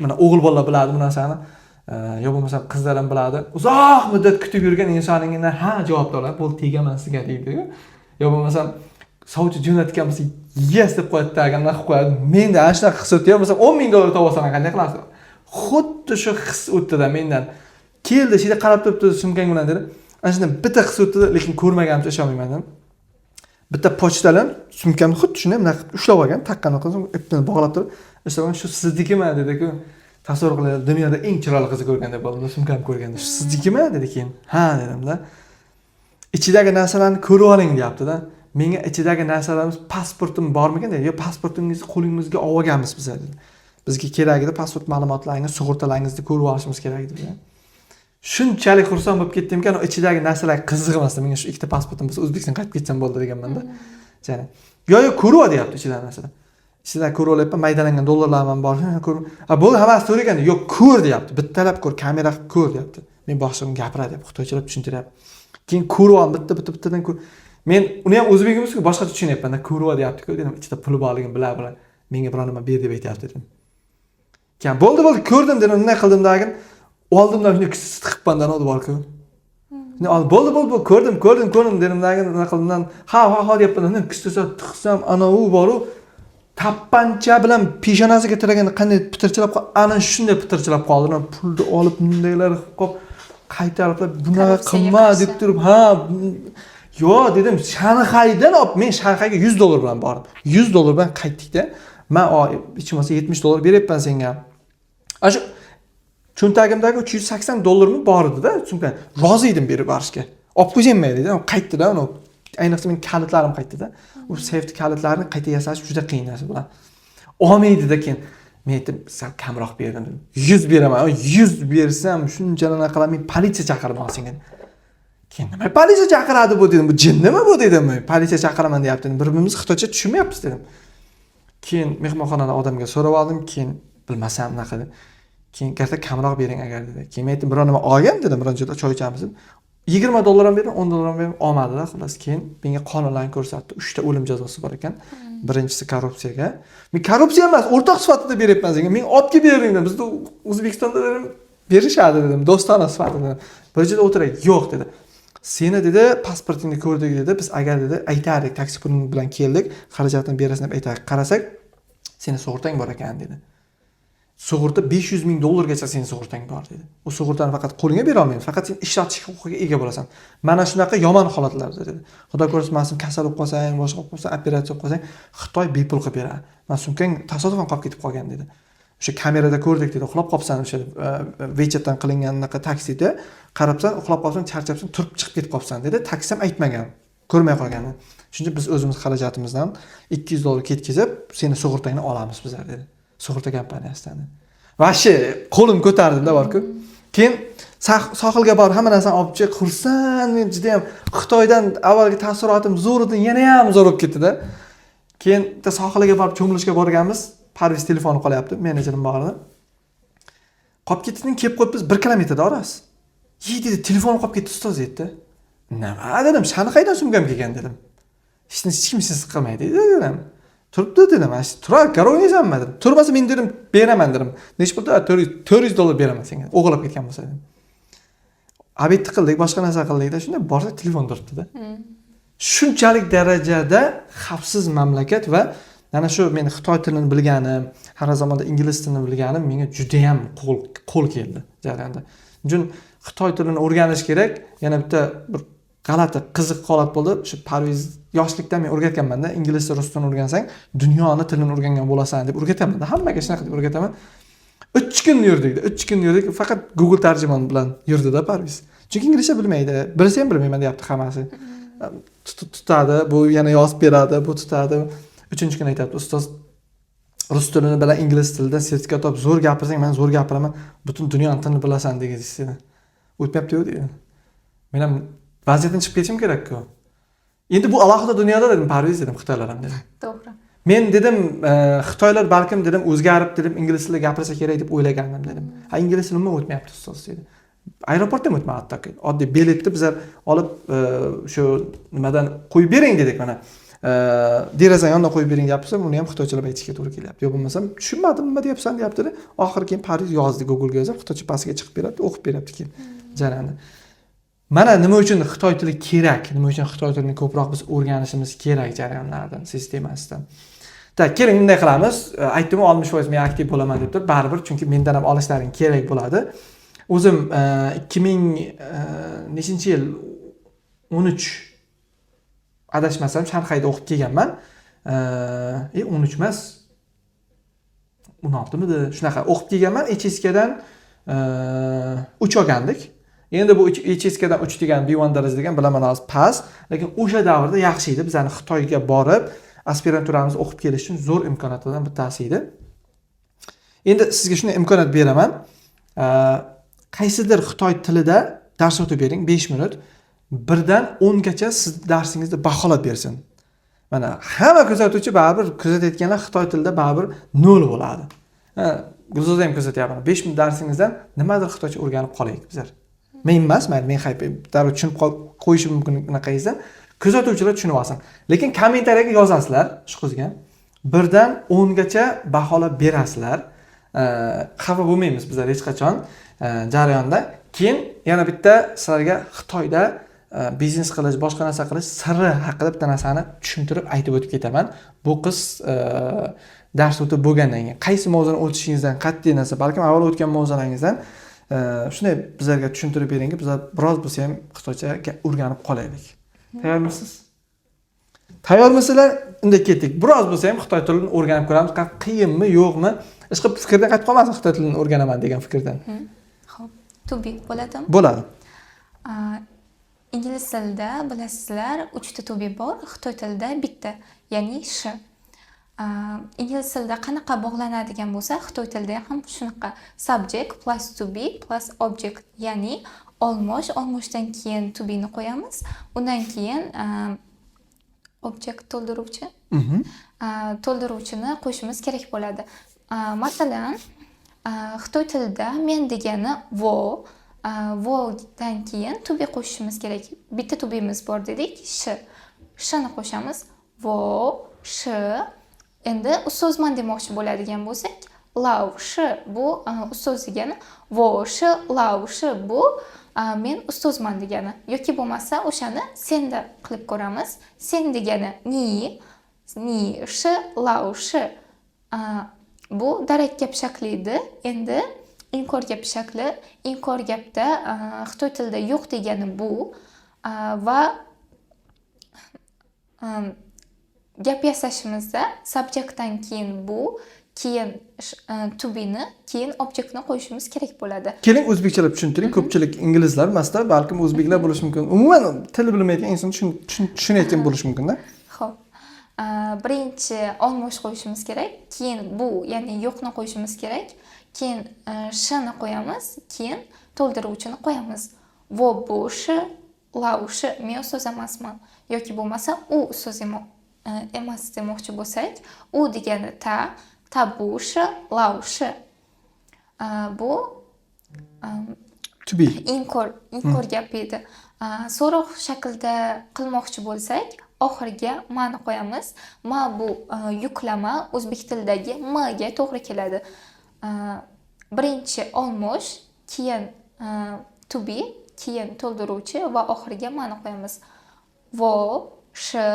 mana o'g'il bolalar biladi bu narsani. Yo bo'lmasa qizlar ham biladi. Uzoq muddat kutib yurgan insoningdan ha javob oladi. Bo'l tegaman sizga deydi. Yo bo'lmasa sovchi jo'natgan bo'lsa yes deb qo'yadi, anaqa qilib qo'yadi. Menda ana shunaqa his o'tdi. Yo bo'lmasa $10,000 topolsam qanday qilasiz? Xuddi shu his o'tdi-da mendan. Keldi, shida qarab turibdi sumkang bilan dedi. Ana shunday bitta his o'tdi, lekin ko'rmaganimcha ishonmayman dedim. Bitta pochtadan sumkamni xuddi shunday bunaqa ushlab olgan, taqqan qilsam, ipni bog'lab turib, "Ishon shu siznikimi?" dedi-ku. Tasavvur qiling, dunyoda eng chiroyli qizni ko'rganda bo'ldim, sumkamni ko'rganda. Shu siznikimi dedi keyin. "Ha" dedim-da. "Ichidagi narsalarni ko'rib oling" deyapti-da. Menga ichidagi narsalarimiz pasportim bormikan dedi. "Yo, pasportingizni qo'lingizga olganmiz biz" dedi. "Bizga kerak edi pasport ma'lumotlaringiz, sug'urtalaringizni ko'rib olishimiz kerak" dedi. Shunchalik xursand bo'lib ketdimki, ichidagi narsalar qiziq emas. Menga shu ikkita pasportim bo'lsa O'zbekistonga qaytib ketsam bo'ldi deganman-da. Ya'ni, yo ko'rib olyapti ichidagi narsalar. Ichida ko'rib olyapman, maydalangan dollarlar ham bor. Ko'rib. Ha, bo'ldi, hammasi to'g'ri. Yo'q, ko'r deyapti. Bittalab ko'r, kamera qilib ko'r deyapti. Men boshlig'im gapiradi deb xitoychalab tushuntiryapti. Keyin ko'rib ol, bittadan ko'r. Men uni ham o'zbekimizga boshqacha tushunyapman-da. Ko'rib ol deyapti-ku, dedim. Ichida puli borligini bilar. Menga biror nima ber deb aytayapti dedim. Keyin bo'ldi, ko'rdim dedim, nima qildim dagin. Oldimdan shuni tiqibmandan oldi bor-ku. Bo'ldi, ko'rdim dedim dagin, nima qildimdan. Ha deyapman, kistasa tiqsam ana u boru tappancha bilan peshonasiga tiraganda qanday pitirchilab qoldi, ana shunday pitirchilab qoldi. Pulni olib mundaylar qilib qaytarib bunaqa qilma deb turib, ha yo dedim, Shanxaydan olib, men Shanxayga $100 bilan bordim. $100 bilan qaytdik-da. Men ichimasa $70 beryapman senga. Ashu cho'ntagimdagi $380 bor edi-da, sumka. Rozi edim berib borishga. Olib qo'ymaydi dedi. Qaytdi-da, uni ayniqsa men kalitlarim qaytdi-da. U safety kalitlarni qayta yasash juda qiyin narsa bilan. Olmaydi-da keyin. Men aytdim, "Sal kamroq berdim" dedim. 100 beraman. 100 bersam shunchalar qilaman, men politsiya chaqiraman senga. Keyin nima politsiya chaqiradi bu dedim. Bu jinnimi bu dedim. Politsiya chaqiraman deyapti. Bir-birimiz xitoycha tushunmayapmiz dedim. Keyin mehmonxonada odamga so'rab oldim, keyin bilmasam nima qildi. Keyin katta kamroq bering agar dedi. Keyin men aytdim, biror nima olgan dedim, biron joyda choy ichamiz deb. $20 ham berdim, $10 ham berdim, olmadi-da. Xullas keyin menga qonunlarni ko'rsatdi. 3 ta o'lim jazosi bor ekan. Birinchisi korrupsiyaga. Men korrupsiya emas, o'rtoq sifatida beryapman senga. Men olib kelib bering dedim. Bizda O'zbekistonda berishadi dedim, do'stona sifatida. Bir joyda o'tiray. Yo'q dedi. Seni dedi, pasportingni ko'rdik dedi. Biz agar dedi, aytardik, taksi pulini bilan keldik, xarajatini berasan deb aytardik. Qarasak, seni sug'urtang bor ekan dedi. sug'urta $500,000 sening sug'urtang bor dedi. U sug'urtani faqat qo'lingga bera olmaymiz, faqat sen ishlatish huquqiga ega bo'lasan. Mana shunaqa yomon holatlarda dedi. Xudo ko'rmasin kasal bo'lib qolsang, boshqa bo'lib qolsang, operatsiya qilib qolsang, Xitoy bepul qilib beradi. Mana sumkang tasodifan qolib ketib qolgan dedi. O'sha kamerada ko'rdik dedi, uxlab qolibsan o'sha vechetdan qilingan anaqa taksida, qarabsan, uxlab qolibsan, charchabsan, turib chiqib ketib qolibsan dedi. Taksi ham aytmagan, ko'rmay qolganini. Shuncha biz o'zimiz xarajatimizdan $200 ketkizib, seni sug'urtangni olamiz bizlar dedi. Sug'urta kompaniyasidan. Vashi qo'lim ko'tardimda borku. Keyin sohilga borib hamma narsani olib chiq, xursand, men juda ham Xitoydan avvalgi taassurotim zo'r edi, yana ham zo'r bo'lib ketdi-da. Keyin sohilga borib cho'milishga borganmiz. Parviz telefoni qolyapti, menejerim bog'ida. Qolib ketding, kelib qo'yibmiz 1 kilometrda orasi. Dedi, telefon qolib ketdi ustoz dedi. Nima dedim, shani qaydan sumkam kelgan dedim. Hech kim siz qilmaydi dedim. Turibdi dedim. Turar, garov o'ynaysanmi dedim. Turmasa men dedim, beraman dedim. Nech pulda? $400 beraman senga. O'g'irlab ketgan bo'lsa dedim. Abetni qildik, boshqa narsa qildik-da, shunda borsa telefon turibdi-da. Shunchalik darajada xavfsiz mamlakat va mana shu men Xitoy tilini bilganim, har zamonda ingliz tilini bilganim menga juda ham qo'l keldi jarayonda. Chunki Xitoy tilini o'rganish kerak. Yana bitta bir g'alati, qiziq holat bo'ldi. Shu Parviz yoshlikdan men o'rgatganman-da, ingliz va rus tilini o'rgansang, dunyoni tilini o'rgangan bo'lasan deb o'rgataman-da. Hammaga shunaqa deb o'rgataman. 3 kun yurdik-da, 3 kun yurdik. Faqat Google tarjimon bilan yurdi-da Parviz. Chunki inglizcha bilmaydi. Bilsa ham bilmayman deyapti hammasi. Tutadi, bu yana yozib beradi, bu tutadi. 3-kun aytadi, ustoz rus tilini bilan ingliz tilida sertifikat olib zo'r gapirsang, men zo'r gapiraman, butun dunyo tilini bilasan degan. O'tmayapti-ku deydi. Men ham vaziyatdan chiqib ketishim kerak-ku. Endi bu alohida dunyoda dedim, Parviz dedim, Xitoylar ham dedim. To'g'ri. Men dedim, Xitoylar balkim dedim o'zgarib dedim, ingliz tilida gapirsa kerak deb o'ylagandim dedim. Ha, ingliz tili nima o'tmayapti ustoz dedi. Aeroportda ham o'tmayapti hattoki. Oddiy biletni bizlar olib shu nimadan qo'yib bering dedik mana. Deraza yonida qo'yib bering deyapsiz, uni ham xitoychalab aytishga to'g'ri kelyapti. Yo bo'lmasam, tushunmadim nima deyapsan deyapti-da. Oxiri keyin Parviz yozdi, Google'ga yozib, xitoycha pastiga chiqib beradi, o'qib beradi keyin. Jarayonni. Mana nima uchun Xitoy tili kerak, nima uchun Xitoy tilini ko'proq biz o'rganishimiz kerak jarayonlardan, sistemasidan. Keling bunday qilamiz. Aytdim-ku 60% men aktiv bo'laman deb turib, baribir chunki mendan ham olishlaring kerak bo'ladi. O'zim 2000 nechinchi yil 13 adashmasam Shanxayda o'qib kelganman. 13 emas. 16 midi? Shunaqa o'qib kelganman. HSKdan 3 olgandik. Endi bu HSKdan 3 degan B1 darajasi degan bilaman hozir past, lekin o'sha davrda yaxshi edi. Bizani Xitoyga borib, aspiranturamizni o'qib kelish uchun zo'r imkoniyatlardan bittasi edi. Endi sizga shunday imkoniyat beraman. Qaysidir Xitoy tilida dars o'tib bering 5 minut. 1 dan 10 gacha siz darsingizni baholab bersin. Mana hamma kuzatuvchi baribir kuzatayotganlar Xitoy tilida baribir 0 bo'ladi. Gulzo'da ham kuzatyapman. 5 minut darsingizdan nimadir xitoycha o'rganib qolaylik bizlar. Men emas, men hayp darrov tushunib qo'yishim mumkin bunaqayizdan. Kuzatuvchilar tushunib olsin. Lekin kommentariyaga yozasizlar shu qizga. 1 dan 10 gacha baholab berasizlar. Xafa bo'lmaymiz bizlar hech qachon jarayonda. Keyin yana bitta sizlarga Xitoyda biznes qilish, boshqa narsa qilish sirri haqida bitta narsani tushuntirib aytib o'tib ketaman. Bu qiz dars o'tib bo'lgandan keyin qaysi mavzuni o'tishingizdan qat'iy narsa, balkim avval o'tgan mavzularingizdan shunday bizlarga tushuntirib beringki, bizlar biroz bo'lsa ham xitoycha o'rganib qolaylik. Tayyormisiz? Tayyormisizlar? Unda ketdik. Biroz bo'lsa ham xitoy tilini o'rganib ko'ramiz. Qiyinmi, yo'qmi? Ishqib fikrdan qaytib qolmasin xitoy tilini o'rganaman degan fikrdan. Xo'p, to be bo'ladimi? Bo'ladi. Ingliz tilida bilasizlar 3 ta to be bor, xitoy tilida bitta, ya'ni sh. Ingliz tilida qanaqa bog'lanadigan bo'lsa, xitoy tilida ham shunaqa subject plus to be plus object, ya'ni olmoshdan keyin to be ni qo'yamiz, undan keyin object to'ldiruvchi. To'ldiruvchini qo'shimiz kerak bo'ladi. Masalan, xitoy tilida men degani vodan keyin to be qo'shishimiz kerak. Bitta to be'miz bor dedik, shni qo'shamiz. Vo, sh. Endi ustozman demoqchi bo'ladigan bo'lsak, lav, sh bu ustoz degani, vo, sh, lav, sh bu men ustozman degani. Yoki bo'lmasa o'shani senda qilib ko'ramiz. Sen degani ni, sh, lav, sh. Bu darak gap shakli edi. Endi inkor gap shakli. Inkor gapda xitoy tilida yo'q degani bu va gap yasashimizda subjectdan keyin bu, keyin to be'ni, keyin objektni qo'yishimiz kerak bo'ladi. Keling o'zbekchalab tushuntiring. Ko'pchilik inglizlar emasda, balkim o'zbeklar bo'lishi mumkin. Umuman til bilmaydigan inson tushunayotgan bo'lishi mumkin-da. Xo'p. Birinchi olmosh qo'yishimiz kerak, keyin bu, ya'ni yo'qni qo'yishimiz kerak, keyin shni qo'yamiz, keyin to'ldiruvchini qo'yamiz. Vo bu shi, lau shi men so'z emasman yoki bo'lmasa u so'z emas demoqchi bo'lsak, u degani ta bu shi, lau shi. Bu To be. inkor gap edi. So'roq shaklda qilmoqchi bo'lsak, oxiriga ma'ni qo'yamiz. Ma bu yuklama o'zbek tilidagi m ga to'g'ri keladi. Birinchi olmosh, keyin to be, keyin to'ldiruvchi va oxiriga ma'ni qo'yamiz. Vo, shi,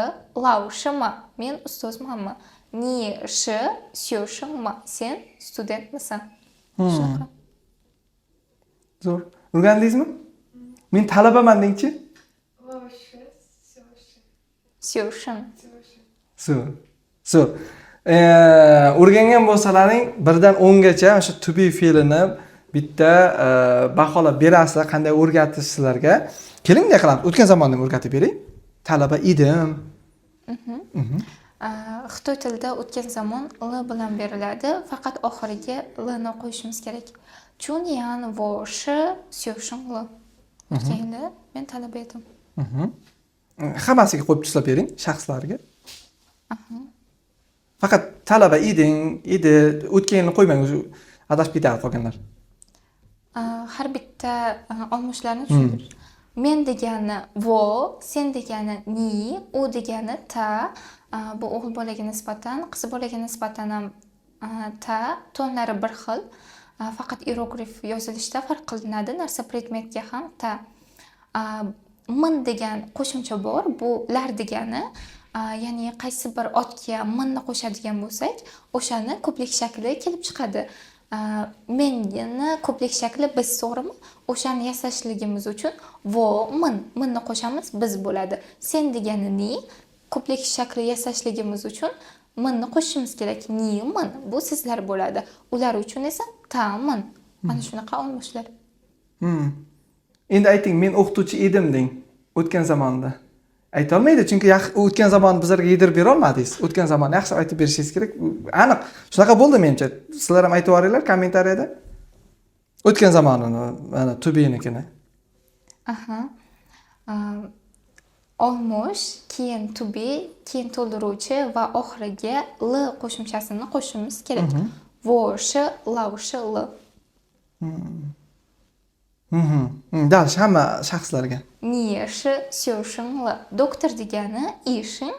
lau, shima. Men ustozmanmi? Ni, shi, syo, shima. Sen studentmisan? Shunaqa. Zo'r. O'rgandingizmi? Men talabaman dengchi? Syo, shim. Zo'r. O'rgangan bo'lsalaring 1 dan 10 gacha o'sha to be fe'lini bitta baholab berasizlar, qanday o'rgatish sizlarga. Keling, bunday qilamiz. O'tgan zamonni o'rgatib bering. Talaba edim. Xitoy tilida o'tgan zamon l bilan beriladi, faqat oxiriga l ni qo'yishimiz kerak. Chunyan vo shi syo shin l. O'tgan yili men talaba edim. Hammasiga qo'yib tushlab bering, shaxslarga. Faqat talaba eding, edi, o'tganini qo'ymang, o'zi adashib ketadi qolganlar. Har bitta olmoshlarni tushuntirish. Men degani vo, sen degani ni, u degani ta, bu o'g'il bolaga nisbatan, qiz bolaga nisbatan ham ta, tonlari bir xil. Faqat hieroglif yozilishda farq qilinadi, narsa predmetga ham ta. Min degan qo'shimcha bor, bu lar degani, ya'ni qaysi bir otga minni qo'shadigan bo'lsak, o'shani ko'plik shakli kelib chiqadi. Menni ko'plik shakli biz, to'g'rimi? O'shani yasashligimiz uchun vo minni qo'shamiz, biz bo'ladi. Sen degani ni, ko'plik shakli yasashligimiz uchun minni qo'shishimiz kerak. Ni min, bu sizlar bo'ladi. Ular uchun esa ta min. Mana shunaqa olmoshlar. Endi ayting, men o'qituvchi edim deng, o'tgan zamonda. Ayta olmaydi, chunki o'tgan zamonni bizlarga yedirib bera olmadingiz. O'tgan zamonni yaxshi aytib berishingiz kerak. Aniq. Shunaqa bo'ldi menimcha. Sizlar ham aytib yuboringlar kommentariyada. O'tgan zamonini, mana to be'nikini. Olmosh, keyin to be, keyin to'ldiruvchi va oxiriga l qo'shimchasini qo'shishimiz kerak. Vo, shi, lau, shi, l. Dal hamma shaxslarga. Ni, shi, syo, shin, l. Doktor degani i shin,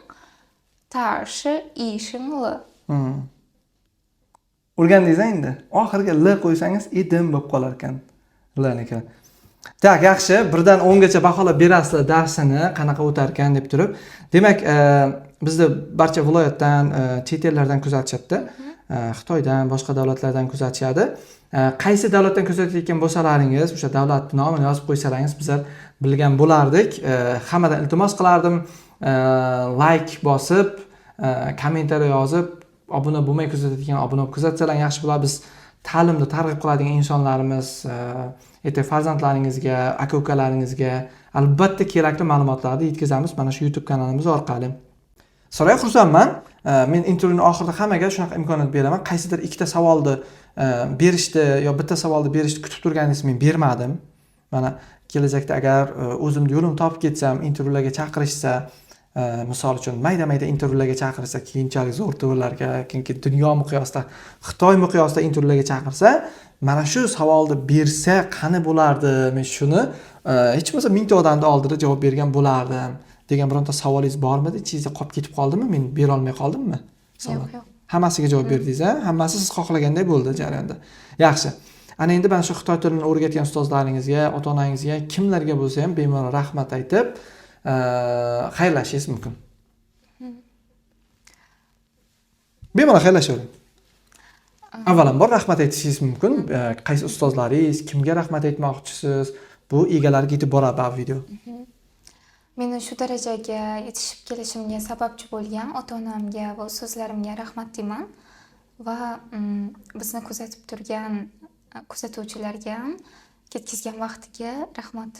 ta, shi, i shin, l. O'rgandingiz endi. Oxiriga l qo'ysangiz edim bo'lib qolar ekan. L-niki. Tak, yaxshi. 1 dan 10 gacha baholab berasizlar darsini, qanaqa o'tar ekan deb turib. Demak, bizda barcha viloyatdan, chet ellardan kuzatishadi. Xitoydan, boshqa davlatlardan kuzatishadi. Qaysi davlatdan kuzatayotgan bo'lsalaringiz, o'sha davlat nomini yozib qo'ysalaringiz, bizlar bilgan bo'lardik. Hammadan iltimos qilardim, like bosib, kommentariy yozib, obuna bo'lmay kuzatadigan obuna bo'lib kuzatsalar yaxshi bo'ladi. Biz ta'limni targ'ib qiladigan insonlarimiz, farzandlaringizga, aka-ukalaringizga albatta kerakli ma'lumotlarni yetkazamiz mana shu YouTube kanalimiz orqali. So'ray xursandman. Men intervyuning oxirida hammaga shunaqa imkoniyat beraman. Qaysidir ikkita savolni berishdi yo bitta savolni berishni kutib turganingiz men bermadim. Mana kelajakda agar o'zimni yo'limni topib ketsam, intervyularga chaqirishsa, misol uchun mayda-mayda intervyularga chaqirsa, keyinchalik zo'r turlarga, keyingi dunyo miqyosida, Xitoy miqyosida intervyularga chaqirsa, mana shu savolni bersa qani bo'lardi? Men shuni hech bo'lmasa 1000 ta odamning oldida javob bergan bo'lardim degan bironta savolingiz bormidi? Ichingizda qolib ketib qoldimi? Men bera olmay qoldimmi? Yo'q. Hammasiga javob berdingiz, ha? Hammasi siz xohlaganday bo'ldi jarayonda. Yaxshi. Ana endi mana shu Xitoy tilini o'rgatgan ustozlaringizga, ota-onangizga, kimlarga bo'lsa ham bemalol rahmat aytib, xayrlashishingiz mumkin. Bemalol xayrlashavering. Avvalambor rahmat aytishingiz mumkin. Qaysi ustozlaringiz, kimga rahmat aytmoqchisiz? Bu egalariga yetib boradi bu video. Meni shu darajaga yetishib kelishimga sababchi bo'lgan ota-onamga va ustozlarimga rahmat deyman. Va bizni kuzatib turgan kuzatuvchilarga ham ketkizgan vaqtiga rahmat.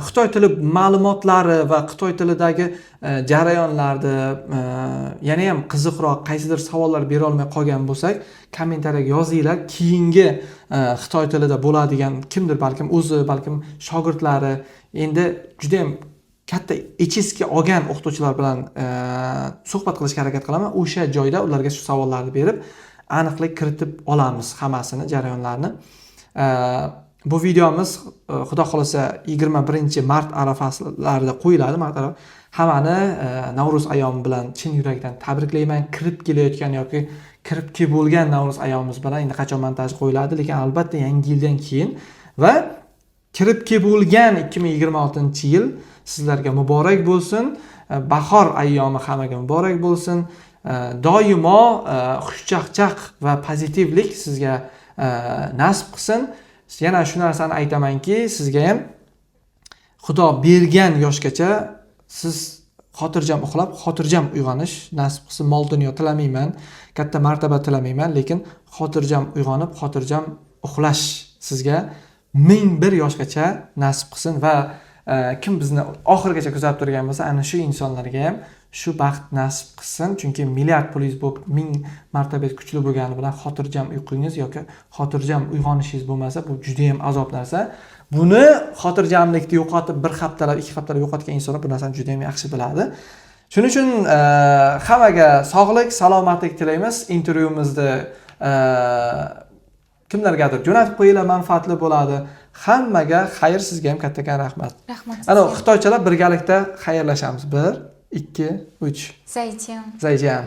Xitoy tili ma'lumotlari va Xitoy tilidagi jarayonlarda yana ham qiziqroq qaysidir savollar bera olmay qolgan bo'lsak, kommentariyaga yozinglar. Keyingi Xitoy tilida bo'ladigan kimdir balkim o'zi, balkim shogirdlari endi juda ham katta ichiski olgan o'qituvchilar bilan suhbat qilishga harakat qilaman. O'sha joyda ularga shu savollarni berib, aniqlik kiritib olamiz hammasini, jarayonlarni. Bu videomiz xudo xolasa 21 mart arafalarida qo'yiladi. Hammani Navro'z ayomi bilan chin yurakdan tabriklayman. Kirib kelayotgan yoki kirib kelib bo'lgan Navro'z ayomimiz bilan endi qachon montaj qo'yiladi, lekin albatta yangi yildan keyin va kirib kelib bo'lgan 2026-yil sizlarga muborak bo'lsin. Bahor ayyomi hammaga muborak bo'lsin. Doimo xushchaqchaq va pozitivlik sizga nasib qilsin. Yana shu narsani aytamanki, sizga ham Xudo bergan yoshgacha siz xotirjam uxlab, xotirjam uyg'onish nasib qilsin. Mol dunyo tilamayman, katta martaba tilamayman, lekin xotirjam uyg'onib, xotirjam uxlash sizga 1001 yoshgacha nasib qilsin va kim bizni oxirigacha kuzatib turgan bo'lsa, ana shu insonlarga ham shu baxt nasib qilsin. Chunki milliard pulingiz bo'lib 1000 martaba kuchli bo'lgani bilan xotirjam uyqungiz yoki xotirjam uyg'onishingiz bo'lmasa, bu juda ham azob narsa. Buni xotirjamlikni yo'qotib, bir haftalab, 2 haftalab yo'qotgan insonlar bu narsani juda ham yaxshi biladi. Shuning uchun hammaga sog'lik, salomatlik tilaymiz. Intervyuimizni kimlargadir jo'natib qo'yinglar, manfaatli bo'ladi. Hammaga xayr, sizga ham kattakon rahmat. Rahmat. Ana xitoychalar birgalikda xayrlashamiz. 1, 2, 3. Zayjian. Zayjian.